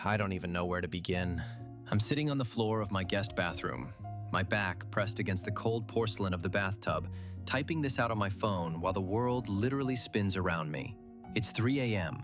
I don't even know where to begin. I'm sitting on the floor of my guest bathroom, my back pressed against the cold porcelain of the bathtub, typing this out on my phone while the world literally spins around me. It's 3 a.m.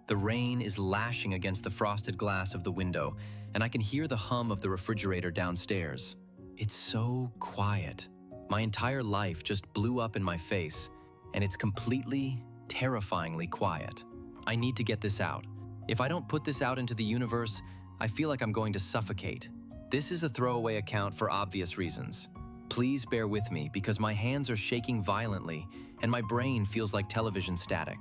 The rain is lashing against the frosted glass of the window, and I can hear the hum of the refrigerator downstairs. It's so quiet. My entire life just blew up in my face, and it's completely, terrifyingly quiet. I need to get this out. If I don't put this out into the universe, I feel like I'm going to suffocate. This is a throwaway account for obvious reasons. Please bear with me because my hands are shaking violently and my brain feels like television static.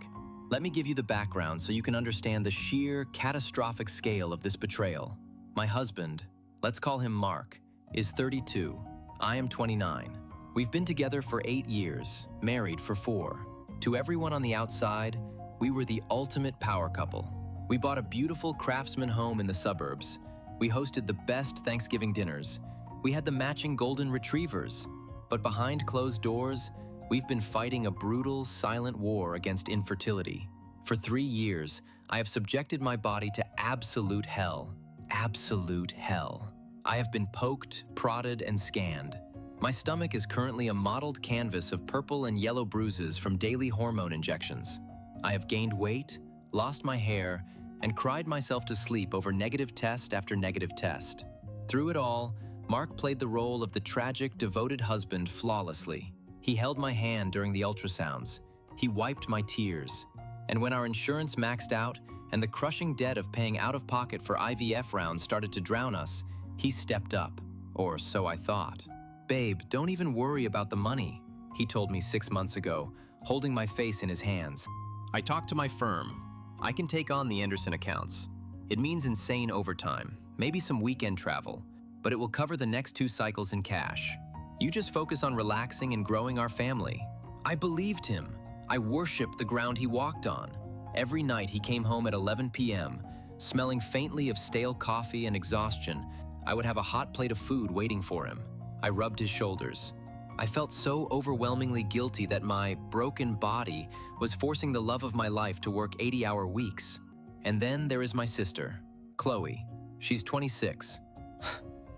Let me give you the background so you can understand the sheer, catastrophic scale of this betrayal. My husband, let's call him Mark, is 32. I am 29. We've been together for 8 years, married for 4. To everyone on the outside, we were the ultimate power couple. We bought a beautiful craftsman home in the suburbs. We hosted the best Thanksgiving dinners. We had the matching golden retrievers. But behind closed doors, we've been fighting a brutal, silent war against infertility. For 3 years, I have subjected my body to absolute hell. Absolute hell. I have been poked, prodded, and scanned. My stomach is currently a mottled canvas of purple and yellow bruises from daily hormone injections. I have gained weight, lost my hair, and cried myself to sleep over negative test after negative test. Through it all, Mark played the role of the tragic, devoted husband flawlessly. He held my hand during the ultrasounds. He wiped my tears. And when our insurance maxed out and the crushing debt of paying out of pocket for IVF rounds started to drown us, he stepped up, or so I thought. "Babe, don't even worry about the money," he told me 6 months ago, holding my face in his hands. I talked to my firm. I can take on the Anderson accounts. It means insane overtime, maybe some weekend travel, but it will cover the next 2 cycles in cash. You just focus on relaxing and growing our family. I believed him. I worshiped the ground he walked on. Every night he came home at 11 p.m., smelling faintly of stale coffee and exhaustion. I would have a hot plate of food waiting for him. I rubbed his shoulders. I felt so overwhelmingly guilty that my broken body was forcing the love of my life to work 80-hour weeks. And then there is my sister, Chloe. She's 26.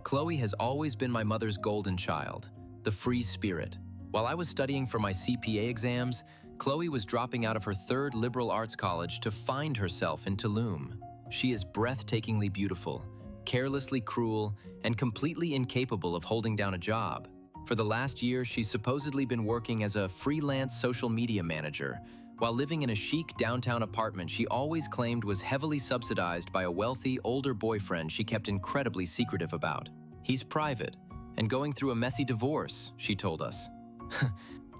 Chloe has always been my mother's golden child, the free spirit. While I was studying for my CPA exams, Chloe was dropping out of her 3rd liberal arts college to find herself in Tulum. She is breathtakingly beautiful, carelessly cruel, and completely incapable of holding down a job. For the last year, she's supposedly been working as a freelance social media manager, while living in a chic downtown apartment she always claimed was heavily subsidized by a wealthy, older boyfriend she kept incredibly secretive about. He's private and going through a messy divorce, she told us.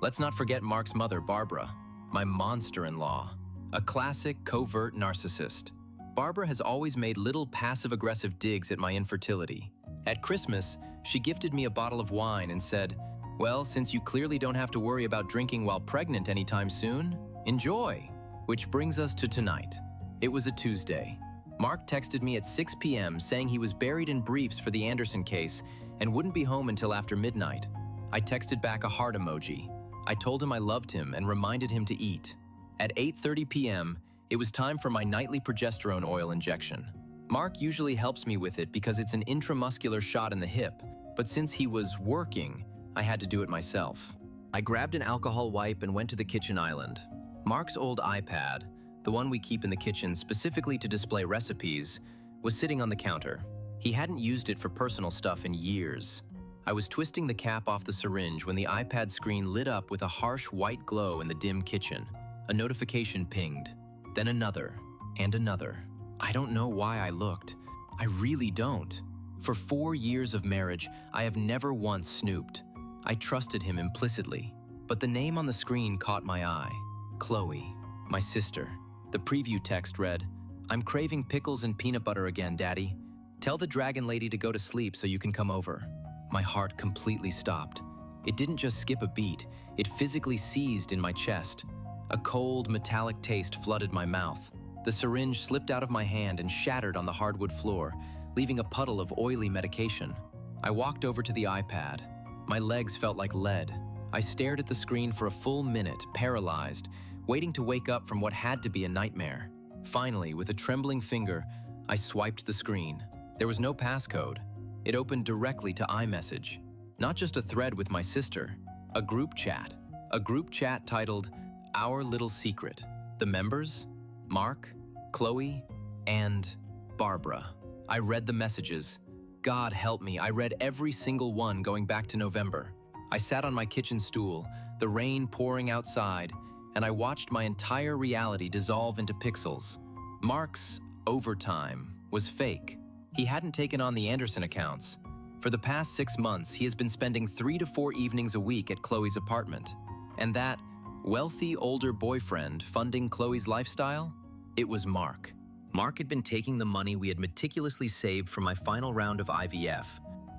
Let's not forget Mark's mother, Barbara, my monster-in-law, a classic covert narcissist. Barbara has always made little passive-aggressive digs at my infertility. At Christmas, she gifted me a bottle of wine and said, "Well, since you clearly don't have to worry about drinking while pregnant anytime soon, enjoy." Which brings us to tonight. It was a Tuesday. Mark texted me at 6 p.m. saying he was buried in briefs for the Anderson case and wouldn't be home until after midnight. I texted back a heart emoji. I told him I loved him and reminded him to eat. At 8:30 p.m., it was time for my nightly progesterone oil injection. Mark usually helps me with it because it's an intramuscular shot in the hip, but since he was working, I had to do it myself. I grabbed an alcohol wipe and went to the kitchen island. Mark's old iPad, the one we keep in the kitchen specifically to display recipes, was sitting on the counter. He hadn't used it for personal stuff in years. I was twisting the cap off the syringe when the iPad screen lit up with a harsh white glow in the dim kitchen. A notification pinged, then another, and another. I don't know why I looked. I really don't. For 4 years of marriage, I have never once snooped. I trusted him implicitly. But the name on the screen caught my eye. Chloe, my sister. The preview text read, "I'm craving pickles and peanut butter again, Daddy. Tell the dragon lady to go to sleep so you can come over." My heart completely stopped. It didn't just skip a beat, it physically seized in my chest. A cold, metallic taste flooded my mouth. The syringe slipped out of my hand and shattered on the hardwood floor, leaving a puddle of oily medication. I walked over to the iPad. My legs felt like lead. I stared at the screen for a full minute, paralyzed, waiting to wake up from what had to be a nightmare. Finally, with a trembling finger, I swiped the screen. There was no passcode. It opened directly to iMessage. Not just a thread with my sister, a group chat. A group chat titled, Our Little Secret. The members? Mark, Chloe, and Barbara. I read the messages. God help me, I read every single one going back to November. I sat on my kitchen stool, the rain pouring outside, and I watched my entire reality dissolve into pixels. Mark's overtime was fake. He hadn't taken on the Anderson accounts. For the past 6 months, he has been spending 3 to 4 evenings a week at Chloe's apartment. And that wealthy older boyfriend funding Chloe's lifestyle? It was Mark. Mark had been taking the money we had meticulously saved for my final round of IVF,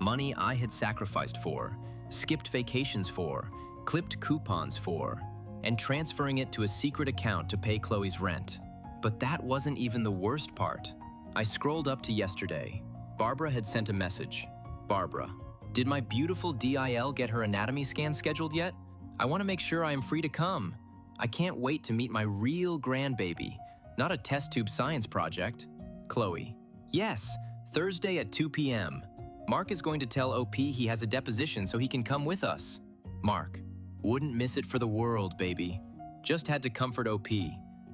money I had sacrificed for, skipped vacations for, clipped coupons for, and transferring it to a secret account to pay Chloe's rent. But that wasn't even the worst part. I scrolled up to yesterday. Barbara had sent a message. Barbara, did my beautiful DIL get her anatomy scan scheduled yet? I want to make sure I am free to come. I can't wait to meet my real grandbaby, not a test tube science project. Chloe, yes, Thursday at 2 p.m. Mark is going to tell OP he has a deposition so he can come with us. Mark, wouldn't miss it for the world, baby. Just had to comfort OP.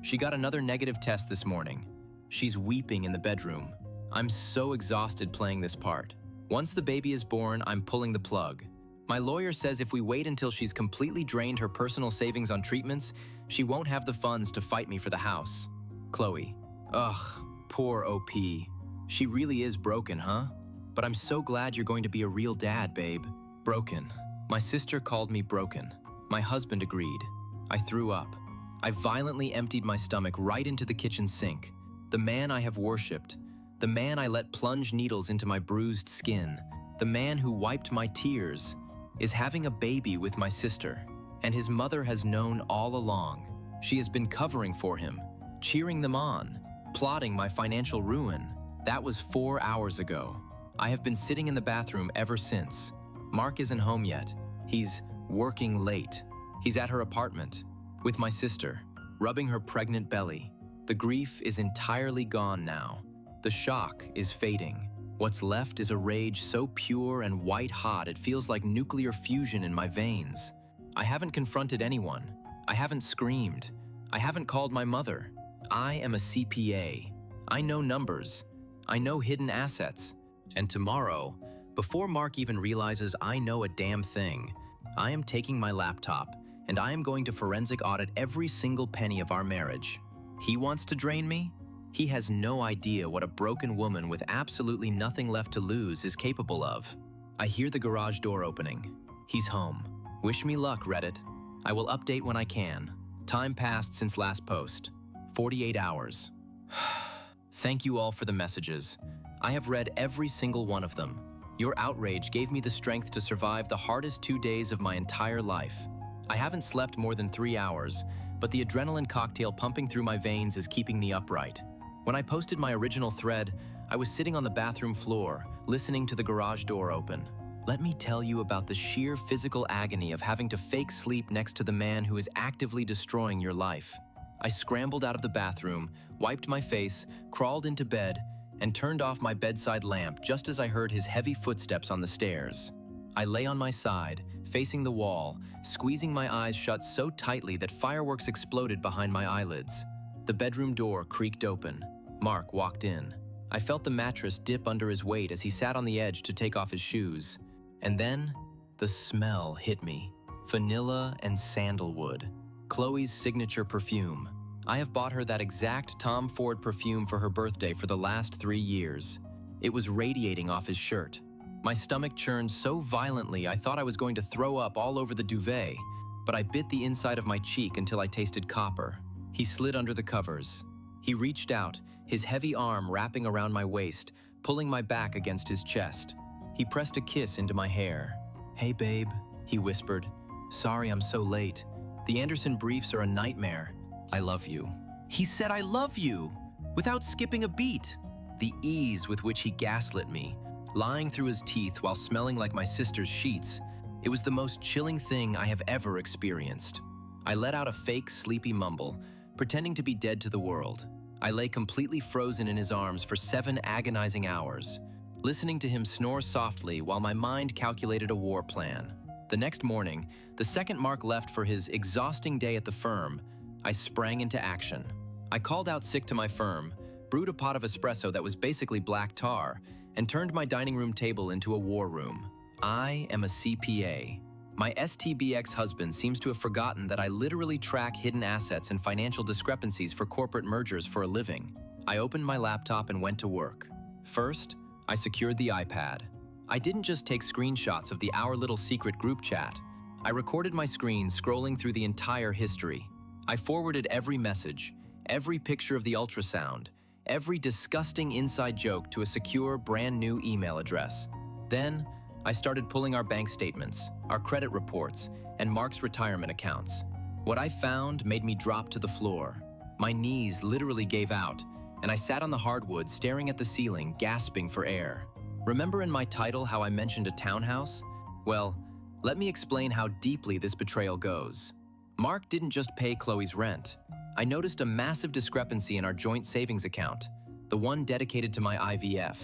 She got another negative test this morning. She's weeping in the bedroom. I'm so exhausted playing this part. Once the baby is born, I'm pulling the plug. My lawyer says if we wait until she's completely drained her personal savings on treatments, she won't have the funds to fight me for the house. Chloe, ugh, poor OP. She really is broken, huh? But I'm so glad you're going to be a real dad, babe. Broken. My sister called me broken. My husband agreed. I threw up. I violently emptied my stomach right into the kitchen sink. The man I have worshipped, the man I let plunge needles into my bruised skin, the man who wiped my tears, is having a baby with my sister. And his mother has known all along. She has been covering for him, cheering them on, plotting my financial ruin. That was 4 hours ago. I have been sitting in the bathroom ever since. Mark isn't home yet. He's working late. He's at her apartment, with my sister, rubbing her pregnant belly. The grief is entirely gone now. The shock is fading. What's left is a rage so pure and white-hot it feels like nuclear fusion in my veins. I haven't confronted anyone. I haven't screamed. I haven't called my mother. I am a CPA. I know numbers. I know hidden assets. And tomorrow, before Mark even realizes I know a damn thing, I am taking my laptop and I am going to forensic audit every single penny of our marriage. He wants to drain me? He has no idea what a broken woman with absolutely nothing left to lose is capable of. I hear the garage door opening. He's home. Wish me luck, Reddit. I will update when I can. Time passed since last post. 48 hours. Thank you all for the messages. I have read every single one of them. Your outrage gave me the strength to survive the hardest 2 days of my entire life. I haven't slept more than 3 hours, but the adrenaline cocktail pumping through my veins is keeping me upright. When I posted my original thread, I was sitting on the bathroom floor, listening to the garage door open. Let me tell you about the sheer physical agony of having to fake sleep next to the man who is actively destroying your life. I scrambled out of the bathroom, wiped my face, crawled into bed, and turned off my bedside lamp just as I heard his heavy footsteps on the stairs. I lay on my side, facing the wall, squeezing my eyes shut so tightly that fireworks exploded behind my eyelids. The bedroom door creaked open. Mark walked in. I felt the mattress dip under his weight as he sat on the edge to take off his shoes. And then, the smell hit me. Vanilla and sandalwood. Chloe's signature perfume. I have bought her that exact Tom Ford perfume for her birthday for the last 3 years. It was radiating off his shirt. My stomach churned so violently I thought I was going to throw up all over the duvet, but I bit the inside of my cheek until I tasted copper. He slid under the covers. He reached out, his heavy arm wrapping around my waist, pulling my back against his chest. He pressed a kiss into my hair. "Hey, babe," he whispered. "Sorry I'm so late. The Anderson briefs are a nightmare. I love you." He said, "I love you," without skipping a beat. The ease with which he gaslit me, lying through his teeth while smelling like my sister's sheets. It was the most chilling thing I have ever experienced. I let out a fake, sleepy mumble, pretending to be dead to the world. I lay completely frozen in his arms for 7 agonizing hours, listening to him snore softly while my mind calculated a war plan. The next morning, the second Mark left for his exhausting day at the firm, I sprang into action. I called out sick to my firm, brewed a pot of espresso that was basically black tar, and turned my dining room table into a war room. I am a CPA. My STBX husband seems to have forgotten that I literally track hidden assets and financial discrepancies for corporate mergers for a living. I opened my laptop and went to work. First, I secured the iPad. I didn't just take screenshots of the Our Little Secret group chat. I recorded my screen scrolling through the entire history. I forwarded every message, every picture of the ultrasound, every disgusting inside joke to a secure, brand new email address. Then, I started pulling our bank statements, our credit reports, and Mark's retirement accounts. What I found made me drop to the floor. My knees literally gave out, and I sat on the hardwood staring at the ceiling, gasping for air. Remember in my title how I mentioned a townhouse? Well, let me explain how deeply this betrayal goes. Mark didn't just pay Chloe's rent. I noticed a massive discrepancy in our joint savings account, the one dedicated to my IVF.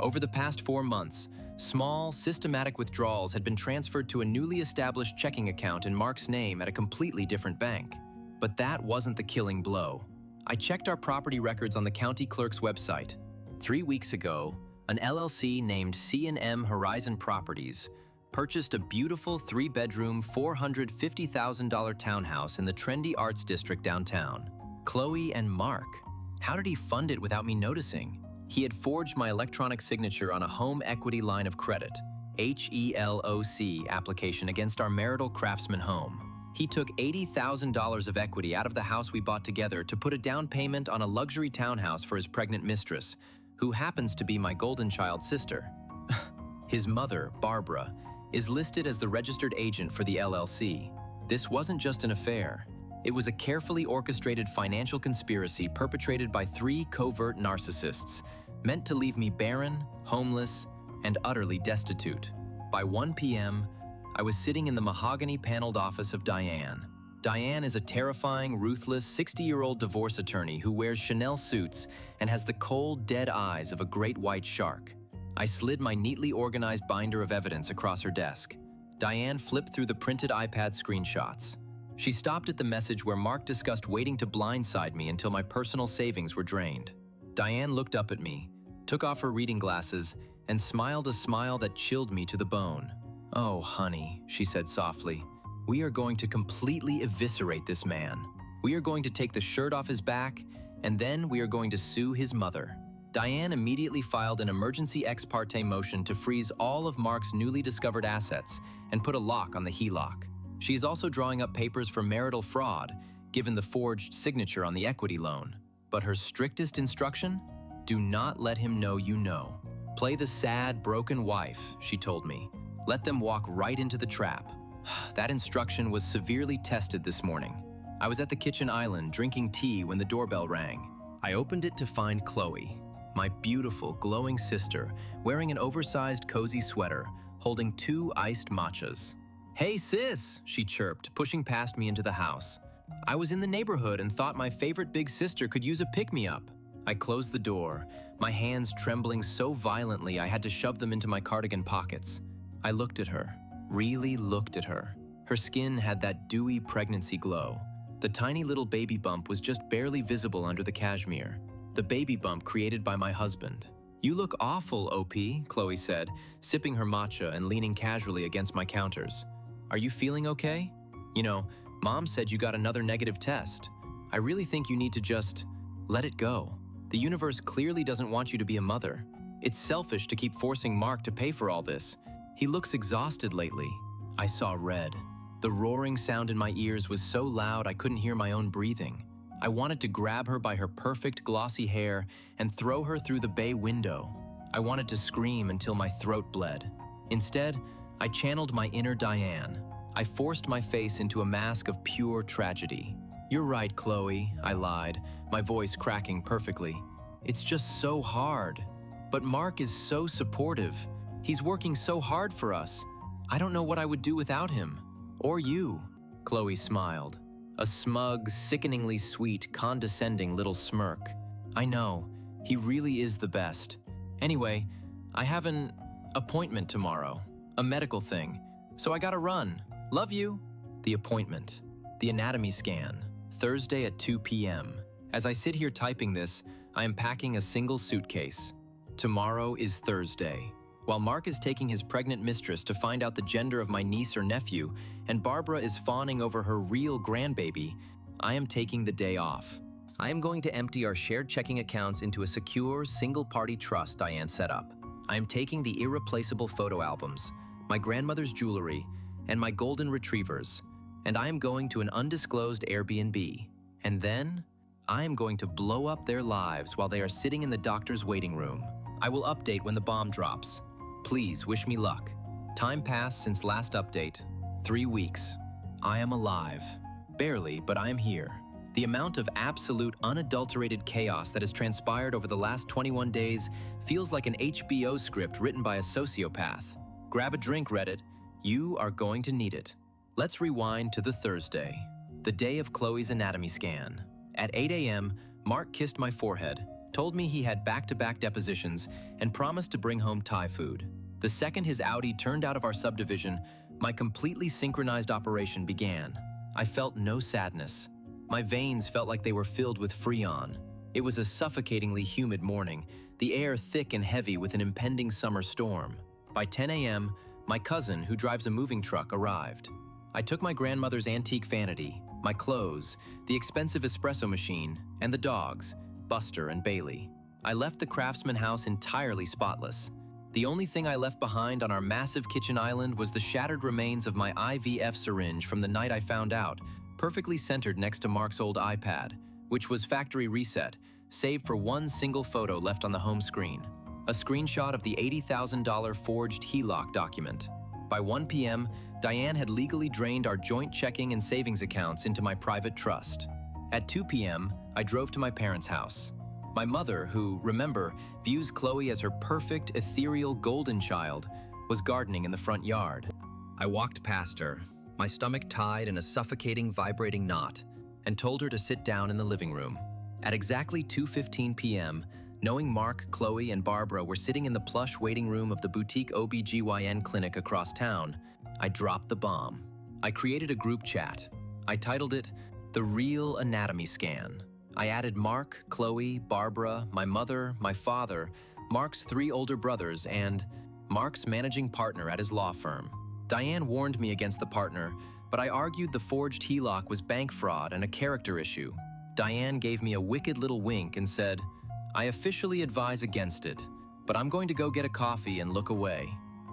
Over the past 4 months, small, systematic withdrawals had been transferred to a newly established checking account in Mark's name at a completely different bank. But that wasn't the killing blow. I checked our property records on the county clerk's website. 3 weeks ago, an LLC named C&M Horizon Properties purchased a beautiful 3-bedroom, $450,000 townhouse in the trendy arts district downtown. Chloe and Mark. How did he fund it without me noticing? He had forged my electronic signature on a home equity line of credit, HELOC application against our marital craftsman home. He took $80,000 of equity out of the house we bought together to put a down payment on a luxury townhouse for his pregnant mistress, who happens to be my golden child sister. His mother, Barbara, is listed as the registered agent for the LLC. This wasn't just an affair. It was a carefully orchestrated financial conspiracy perpetrated by 3 covert narcissists, meant to leave me barren, homeless, and utterly destitute. By 1 p.m., I was sitting in the mahogany-paneled office of Diane. Diane is a terrifying, ruthless 60-year-old divorce attorney who wears Chanel suits and has the cold, dead eyes of a great white shark. I slid my neatly organized binder of evidence across her desk. Diane flipped through the printed iPad screenshots. She stopped at the message where Mark discussed waiting to blindside me until my personal savings were drained. Diane looked up at me, took off her reading glasses, and smiled a smile that chilled me to the bone. "Oh, honey," she said softly, "we are going to completely eviscerate this man. We are going to take the shirt off his back, and then we are going to sue his mother." Diane immediately filed an emergency ex parte motion to freeze all of Mark's newly discovered assets and put a lock on the HELOC. She is also drawing up papers for marital fraud, given the forged signature on the equity loan. But her strictest instruction? Do not let him know you know. Play the sad, broken wife, she told me. Let them walk right into the trap. That instruction was severely tested this morning. I was at the kitchen island drinking tea when the doorbell rang. I opened it to find Chloe, my beautiful, glowing sister, wearing an oversized, cozy sweater, holding 2 iced matchas. "Hey sis," she chirped, pushing past me into the house. I was in the neighborhood and thought my favorite big sister could use a pick-me-up. I closed the door, my hands trembling so violently I had to shove them into my cardigan pockets. I looked at her, really looked at her. Her skin had that dewy pregnancy glow. The tiny little baby bump was just barely visible under the cashmere. The baby bump created by my husband. "You look awful, OP," Chloe said, sipping her matcha and leaning casually against my counters. "Are you feeling okay? You know, Mom said you got another negative test. I really think you need to just let it go. The universe clearly doesn't want you to be a mother. It's selfish to keep forcing Mark to pay for all this. He looks exhausted lately." I saw red. The roaring sound in my ears was so loud I couldn't hear my own breathing. I wanted to grab her by her perfect glossy hair and throw her through the bay window. I wanted to scream until my throat bled. Instead, I channeled my inner Diane. I forced my face into a mask of pure tragedy. "You're right, Chloe," I lied, my voice cracking perfectly. "It's just so hard. But Mark is so supportive. He's working so hard for us. I don't know what I would do without him. Or you." Chloe smiled. A smug, sickeningly sweet, condescending little smirk. I know, he really is the best. Anyway, I have an appointment tomorrow, a medical thing, so I gotta run. Love you. The appointment. The anatomy scan. Thursday at 2 p.m. As I sit here typing this, I am packing a single suitcase. Tomorrow is Thursday. While Mark is taking his pregnant mistress to find out the gender of my niece or nephew, and Barbara is fawning over her real grandbaby, I am taking the day off. I am going to empty our shared checking accounts into a secure, single-party trust Diane set up. I am taking the irreplaceable photo albums, my grandmother's jewelry, and my golden retrievers, and I am going to an undisclosed Airbnb. And then, I am going to blow up their lives while they are sitting in the doctor's waiting room. I will update when the bomb drops. Please wish me luck. Time passed since last update. 3 weeks. I am alive. Barely, but I am here. The amount of absolute, unadulterated chaos that has transpired over the last 21 days feels like an HBO script written by a sociopath. Grab a drink, Reddit. You are going to need it. Let's rewind to the Thursday, the day of Chloe's anatomy scan. At 8 a.m., Mark kissed my forehead, told me he had back-to-back depositions, and promised to bring home Thai food. The second his Audi turned out of our subdivision, my completely synchronized operation began. I felt no sadness. My veins felt like they were filled with Freon. It was a suffocatingly humid morning, the air thick and heavy with an impending summer storm. By 10 a.m., my cousin, who drives a moving truck, arrived. I took my grandmother's antique vanity, my clothes, the expensive espresso machine, and the dogs, Buster and Bailey. I left the Craftsman house entirely spotless. The only thing I left behind on our massive kitchen island was the shattered remains of my IVF syringe from the night I found out, perfectly centered next to Mark's old iPad, which was factory reset, save for one single photo left on the home screen. A screenshot of the $80,000 forged HELOC document. By 1 p.m., Diane had legally drained our joint checking and savings accounts into my private trust. At 2 p.m., I drove to my parents' house. My mother, who, remember, views Chloe as her perfect, ethereal golden child, was gardening in the front yard. I walked past her, my stomach tied in a suffocating, vibrating knot, and told her to sit down in the living room. At exactly 2:15 p.m., knowing Mark, Chloe, and Barbara were sitting in the plush waiting room of the boutique OBGYN clinic across town, I dropped the bomb. I created a group chat. I titled it, The Real Anatomy Scan. I added Mark, Chloe, Barbara, my mother, my father, Mark's 3 older brothers, and Mark's managing partner at his law firm. Diane warned me against the partner, but I argued the forged HELOC was bank fraud and a character issue. Diane gave me a wicked little wink and said, I officially advise against it, but I'm going to go get a coffee and look away.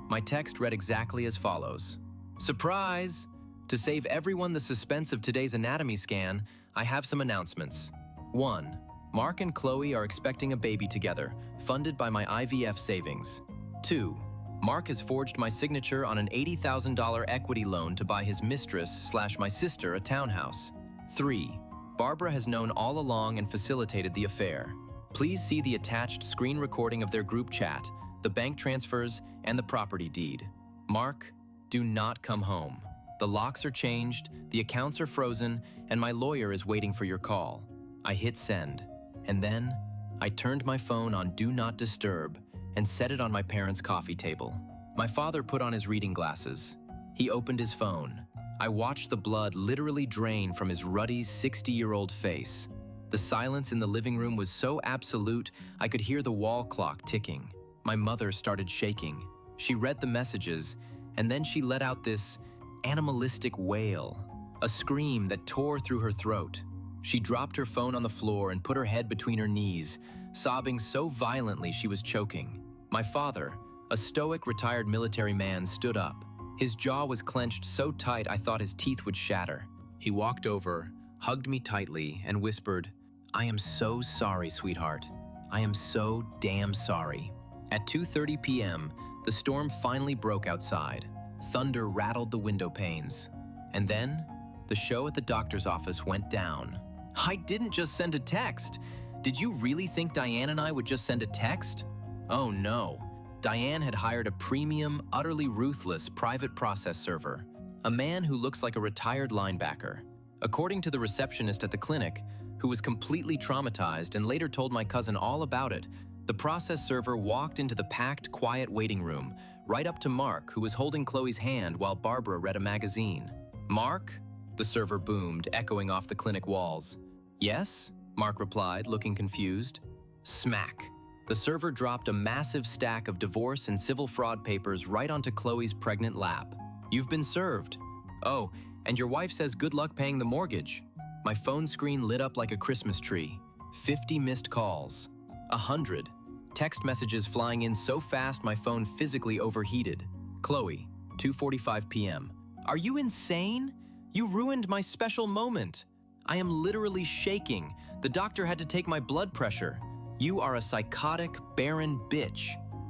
My text read exactly as follows. Surprise! To save everyone the suspense of today's anatomy scan, I have some announcements. 1. Mark and Chloe are expecting a baby together, funded by my IVF savings. 2. Mark has forged my signature on an $80,000 equity loan to buy his mistress/my sister a townhouse. 3. Barbara has known all along and facilitated the affair. Please see the attached screen recording of their group chat, the bank transfers, and the property deed. Mark, do not come home. The locks are changed, the accounts are frozen, and my lawyer is waiting for your call. I hit send, and then I turned my phone on Do Not Disturb and set it on my parents' coffee table. My father put on his reading glasses. He opened his phone. I watched the blood literally drain from his ruddy 60-year-old face. The silence in the living room was so absolute, I could hear the wall clock ticking. My mother started shaking. She read the messages, and then she let out this animalistic wail, a scream that tore through her throat. She dropped her phone on the floor and put her head between her knees, sobbing so violently she was choking. My father, a stoic retired military man, stood up. His jaw was clenched so tight I thought his teeth would shatter. He walked over, hugged me tightly, and whispered, I am so sorry, sweetheart. I am so damn sorry. At 2:30 p.m., the storm finally broke outside. Thunder rattled the window panes. And then, the show at the doctor's office went down. I didn't just send a text. Did you really think Diane and I would just send a text? Oh no. Diane had hired a premium, utterly ruthless private process server, a man who looks like a retired linebacker. According to the receptionist at the clinic, who was completely traumatized and later told my cousin all about it. The process server walked into the packed, quiet waiting room, right up to Mark, who was holding Chloe's hand while Barbara read a magazine. "Mark?" the server boomed, echoing off the clinic walls. "Yes?" Mark replied, looking confused. Smack! The server dropped a massive stack of divorce and civil fraud papers right onto Chloe's pregnant lap. "You've been served. Oh, and your wife says good luck paying the mortgage." My phone screen lit up like a Christmas tree. 50 missed calls. 100. Text messages flying in so fast my phone physically overheated. "Chloe, 2:45 p.m. Are you insane? You ruined my special moment. I am literally shaking. The doctor had to take my blood pressure. You are a psychotic, barren bitch.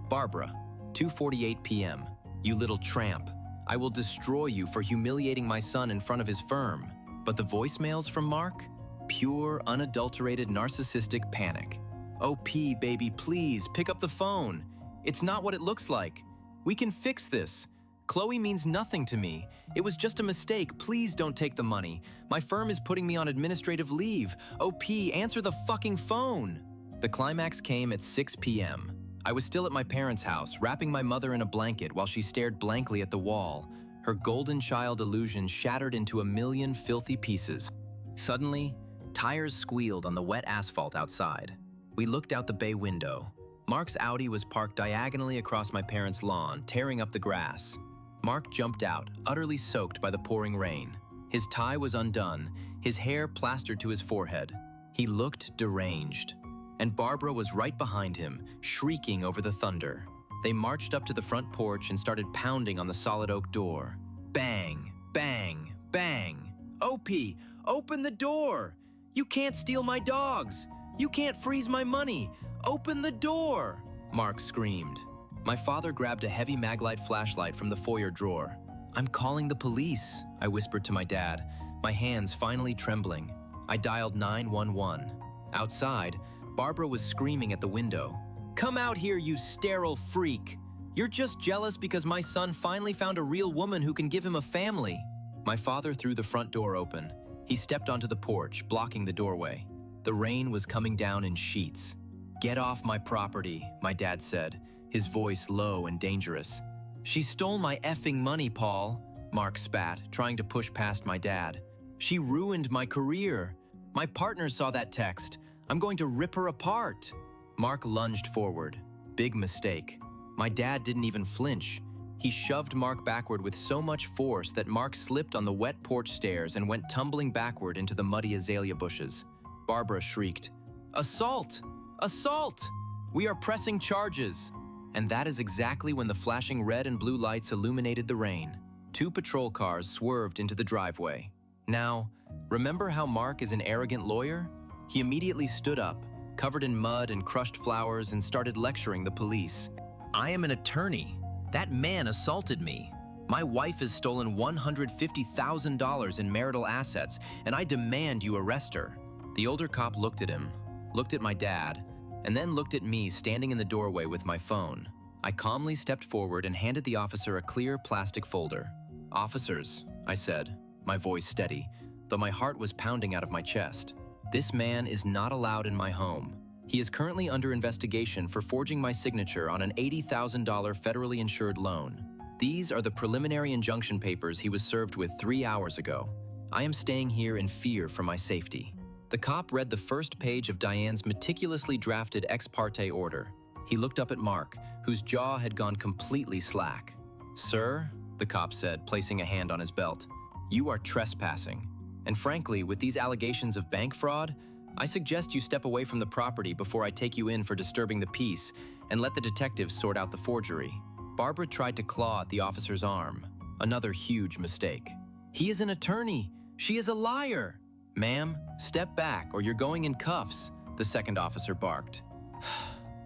Barbara, 2:48 p.m. You little tramp. I will destroy you for humiliating my son in front of his firm." But the voicemails from Mark? Pure, unadulterated, narcissistic panic. "OP, baby, please, pick up the phone. It's not what it looks like. We can fix this. Chloe means nothing to me. It was just a mistake. Please don't take the money. My firm is putting me on administrative leave. OP, answer the fucking phone." The climax came at 6 p.m. I was still at my parents' house, wrapping my mother in a blanket while she stared blankly at the wall. Her golden child illusion shattered into a million filthy pieces. Suddenly, tires squealed on the wet asphalt outside. We looked out the bay window. Mark's Audi was parked diagonally across my parents' lawn, tearing up the grass. Mark jumped out, utterly soaked by the pouring rain. His tie was undone, his hair plastered to his forehead. He looked deranged. And Barbara was right behind him, shrieking over the thunder. They marched up to the front porch and started pounding on the solid oak door. Bang, bang, bang. "OP, open the door! You can't steal my dogs! You can't freeze my money! Open the door!" Mark screamed. My father grabbed a heavy Maglite flashlight from the foyer drawer. "I'm calling the police," I whispered to my dad, my hands finally trembling. I dialed 911. Outside, Barbara was screaming at the window. "Come out here, you sterile freak! You're just jealous because my son finally found a real woman who can give him a family." My father threw the front door open. He stepped onto the porch, blocking the doorway. The rain was coming down in sheets. "Get off my property," my dad said, his voice low and dangerous. "She stole my effing money, Paul," Mark spat, trying to push past my dad. "She ruined my career. My partner saw that text. I'm going to rip her apart." Mark lunged forward. Big mistake. My dad didn't even flinch. He shoved Mark backward with so much force that Mark slipped on the wet porch stairs and went tumbling backward into the muddy azalea bushes. Barbara shrieked, "Assault! Assault! We are pressing charges!" And that is exactly when the flashing red and blue lights illuminated the rain. 2 patrol cars swerved into the driveway. Now, remember how Mark is an arrogant lawyer? He immediately stood up, covered in mud and crushed flowers, and started lecturing the police. "I am an attorney. That man assaulted me. My wife has stolen $150,000 in marital assets, and I demand you arrest her." The older cop looked at him, looked at my dad, and then looked at me standing in the doorway with my phone. I calmly stepped forward and handed the officer a clear plastic folder. "Officers," I said, my voice steady, though my heart was pounding out of my chest. "This man is not allowed in my home. He is currently under investigation for forging my signature on an $80,000 federally insured loan. These are the preliminary injunction papers he was served with 3 hours ago. I am staying here in fear for my safety." The cop read the first page of Diane's meticulously drafted ex parte order. He looked up at Mark, whose jaw had gone completely slack. "Sir," the cop said, placing a hand on his belt, "you are trespassing. And frankly, with these allegations of bank fraud, I suggest you step away from the property before I take you in for disturbing the peace and let the detectives sort out the forgery." Barbara tried to claw at the officer's arm. Another huge mistake. "He is an attorney. She is a liar." "Ma'am, step back or you're going in cuffs," the second officer barked.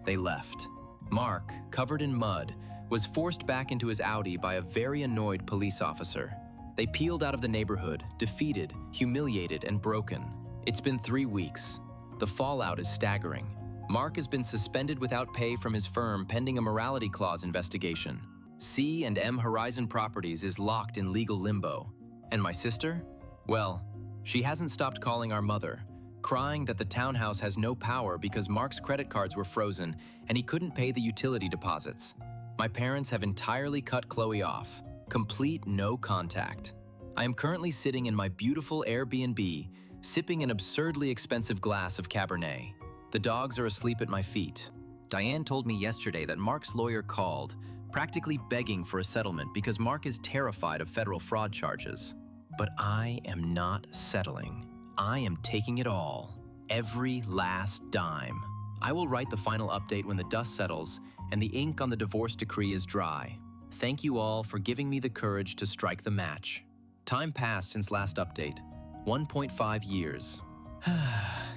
They left. Mark, covered in mud, was forced back into his Audi by a very annoyed police officer. They peeled out of the neighborhood, defeated, humiliated, and broken. It's been 3 weeks. The fallout is staggering. Mark has been suspended without pay from his firm pending a morality clause investigation. C&M Horizon Properties is locked in legal limbo. And my sister? Well, she hasn't stopped calling our mother, crying that the townhouse has no power because Mark's credit cards were frozen and he couldn't pay the utility deposits. My parents have entirely cut Chloe off. Complete no contact. I am currently sitting in my beautiful Airbnb, sipping an absurdly expensive glass of Cabernet. The dogs are asleep at my feet. Diane told me yesterday that Mark's lawyer called, practically begging for a settlement because Mark is terrified of federal fraud charges. But I am not settling. I am taking it all. Every last dime. I will write the final update when the dust settles and the ink on the divorce decree is dry. Thank you all for giving me the courage to strike the match. Time passed since last update. 1.5 years.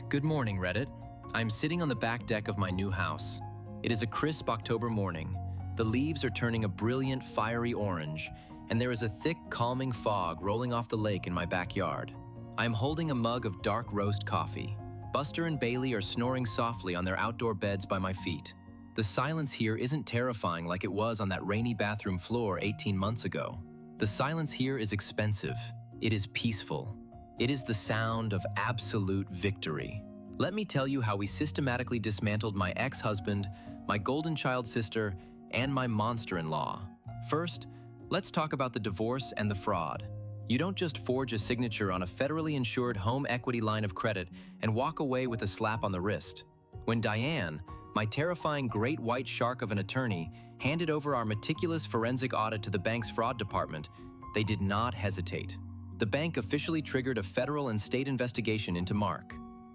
Good morning, Reddit. I'm sitting on the back deck of my new house. It is a crisp October morning. The leaves are turning a brilliant, fiery orange, and there is a thick, calming fog rolling off the lake in my backyard. I am holding a mug of dark roast coffee. Buster and Bailey are snoring softly on their outdoor beds by my feet. The silence here isn't terrifying like it was on that rainy bathroom floor 18 months ago. The silence here is expensive. It is peaceful. It is the sound of absolute victory. Let me tell you how we systematically dismantled my ex-husband, my golden child sister, and my monster-in-law. First, let's talk about the divorce and the fraud. You don't just forge a signature on a federally insured home equity line of credit and walk away with a slap on the wrist. When Diane, my terrifying great white shark of an attorney, handed over our meticulous forensic audit to the bank's fraud department, they did not hesitate. The bank officially triggered a federal and state investigation into Mark.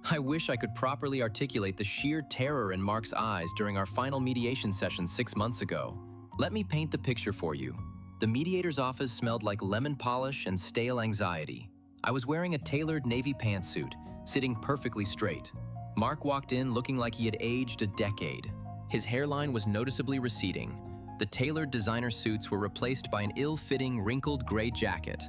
I wish I could properly articulate the sheer terror in Mark's eyes during our final mediation session 6 months ago. Let me paint the picture for you. The mediator's office smelled like lemon polish and stale anxiety. I was wearing a tailored navy pantsuit, sitting perfectly straight. Mark walked in looking like he had aged a decade. His hairline was noticeably receding. The tailored designer suits were replaced by an ill-fitting, wrinkled gray jacket,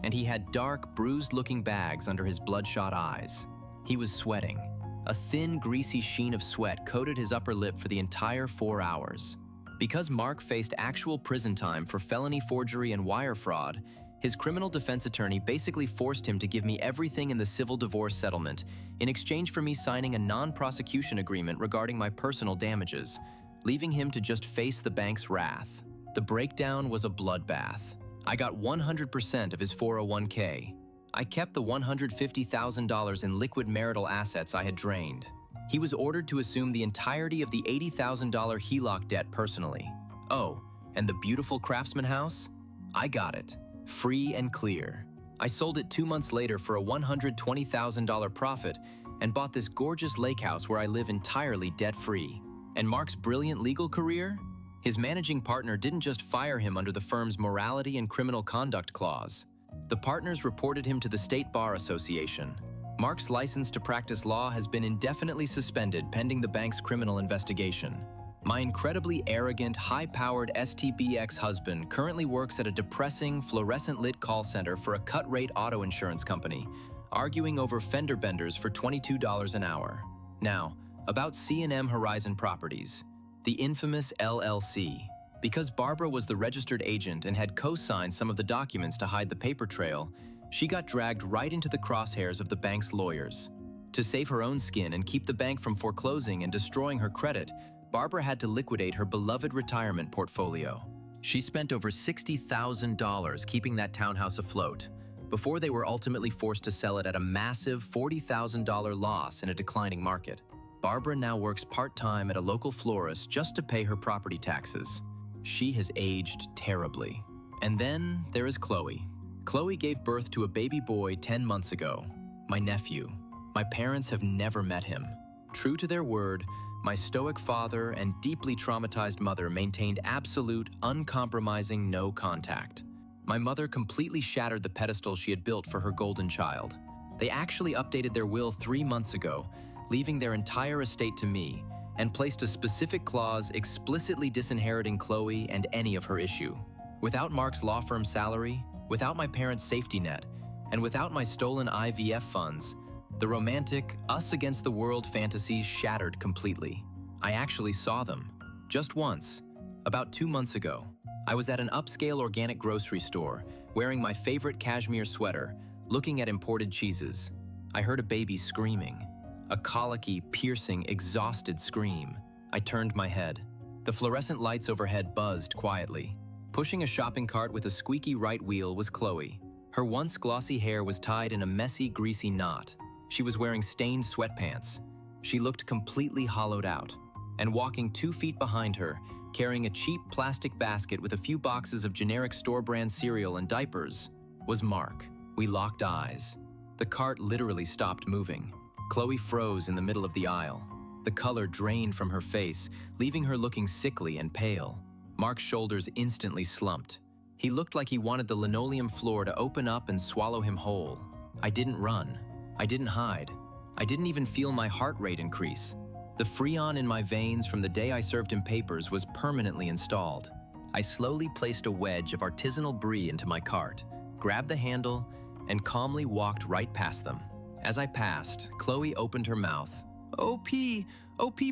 and he had dark, bruised-looking bags under his bloodshot eyes. He was sweating. A thin, greasy sheen of sweat coated his upper lip for the entire 4 hours. Because Mark faced actual prison time for felony forgery and wire fraud, his criminal defense attorney basically forced him to give me everything in the civil divorce settlement in exchange for me signing a non-prosecution agreement regarding my personal damages, leaving him to just face the bank's wrath. The breakdown was a bloodbath. I got 100% of his 401k. I kept the $150,000 in liquid marital assets I had drained. He was ordered to assume the entirety of the $80,000 HELOC debt personally. Oh, and the beautiful Craftsman house? I got it. Free and clear. I sold it 2 months later for a $120,000 profit and bought this gorgeous lake house where I live entirely debt-free. And Mark's brilliant legal career? His managing partner didn't just fire him under the firm's morality and criminal conduct clause. The partners reported him to the State Bar Association. Mark's license to practice law has been indefinitely suspended pending the bank's criminal investigation. My incredibly arrogant, high-powered STB ex-husband currently works at a depressing, fluorescent-lit call center for a cut-rate auto insurance company, arguing over fender benders for $22 an hour. Now, about C&M Horizon Properties, the infamous LLC. Because Barbara was the registered agent and had co-signed some of the documents to hide the paper trail, she got dragged right into the crosshairs of the bank's lawyers. To save her own skin and keep the bank from foreclosing and destroying her credit, Barbara had to liquidate her beloved retirement portfolio. She spent over $60,000 keeping that townhouse afloat, before they were ultimately forced to sell it at a massive $40,000 loss in a declining market. Barbara now works part-time at a local florist just to pay her property taxes. She has aged terribly. And then there is Chloe. Chloe gave birth to a baby boy 10 months ago, my nephew. My parents have never met him. True to their word, my stoic father and deeply traumatized mother maintained absolute, uncompromising no contact. My mother completely shattered the pedestal she had built for her golden child. They actually updated their will 3 months ago, leaving their entire estate to me, and placed a specific clause explicitly disinheriting Chloe and any of her issue. Without Mark's law firm salary, without my parents' safety net, and without my stolen IVF funds, the romantic, us-against-the-world fantasies shattered completely. I actually saw them. Just once. About 2 months ago. I was at an upscale organic grocery store, wearing my favorite cashmere sweater, looking at imported cheeses. I heard a baby screaming. A colicky, piercing, exhausted scream. I turned my head. The fluorescent lights overhead buzzed quietly. Pushing a shopping cart with a squeaky right wheel was Chloe. Her once glossy hair was tied in a messy, greasy knot. She was wearing stained sweatpants. She looked completely hollowed out. And walking 2 feet behind her, carrying a cheap plastic basket with a few boxes of generic store-brand cereal and diapers, was Mark. We locked eyes. The cart literally stopped moving. Chloe froze in the middle of the aisle. The color drained from her face, leaving her looking sickly and pale. Mark's shoulders instantly slumped. He looked like he wanted the linoleum floor to open up and swallow him whole. I didn't run. I didn't hide. I didn't even feel my heart rate increase. The Freon in my veins from the day I served him papers was permanently installed. I slowly placed a wedge of artisanal brie into my cart, grabbed the handle, and calmly walked right past them. As I passed, Chloe opened her mouth. OP,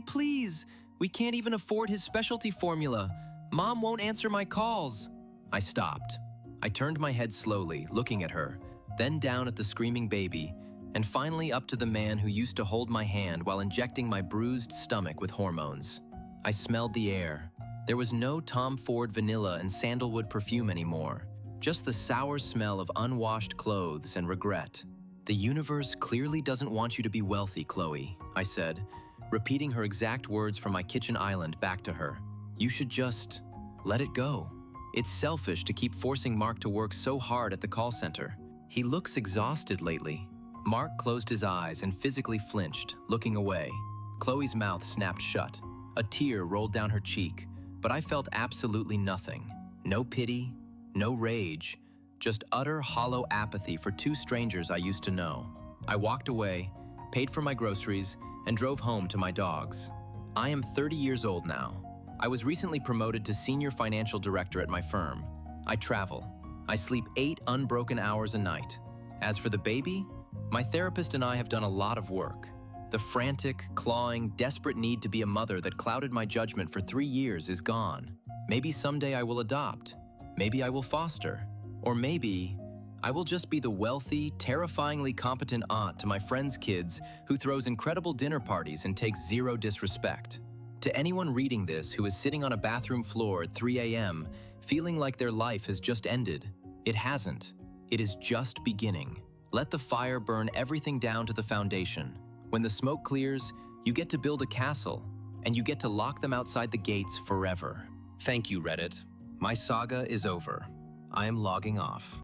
please! We can't even afford his specialty formula. Mom won't answer my calls. I stopped. I turned my head slowly, looking at her, then down at the screaming baby, and finally up to the man who used to hold my hand while injecting my bruised stomach with hormones. I smelled the air. There was no Tom Ford vanilla and sandalwood perfume anymore, just the sour smell of unwashed clothes and regret. The universe clearly doesn't want you to be wealthy, Chloe, I said, repeating her exact words from my kitchen island back to her. You should just let it go. It's selfish to keep forcing Mark to work so hard at the call center. He looks exhausted lately. Mark closed his eyes and physically flinched, looking away. Chloe's mouth snapped shut. A tear rolled down her cheek, but I felt absolutely nothing. No pity, no rage, just utter hollow apathy for 2 strangers I used to know. I walked away, paid for my groceries, and drove home to my dogs. I am 30 years old now. I was recently promoted to senior financial director at my firm. I travel. I sleep 8 unbroken hours a night. As for the baby, my therapist and I have done a lot of work. The frantic, clawing, desperate need to be a mother that clouded my judgment for 3 years is gone. Maybe someday I will adopt. Maybe I will foster. Or maybe I will just be the wealthy, terrifyingly competent aunt to my friends' kids who throws incredible dinner parties and takes zero disrespect. To anyone reading this who is sitting on a bathroom floor at 3 a.m., feeling like their life has just ended, it hasn't. It is just beginning. Let the fire burn everything down to the foundation. When the smoke clears, you get to build a castle, and you get to lock them outside the gates forever. Thank you, Reddit. My saga is over. I am logging off.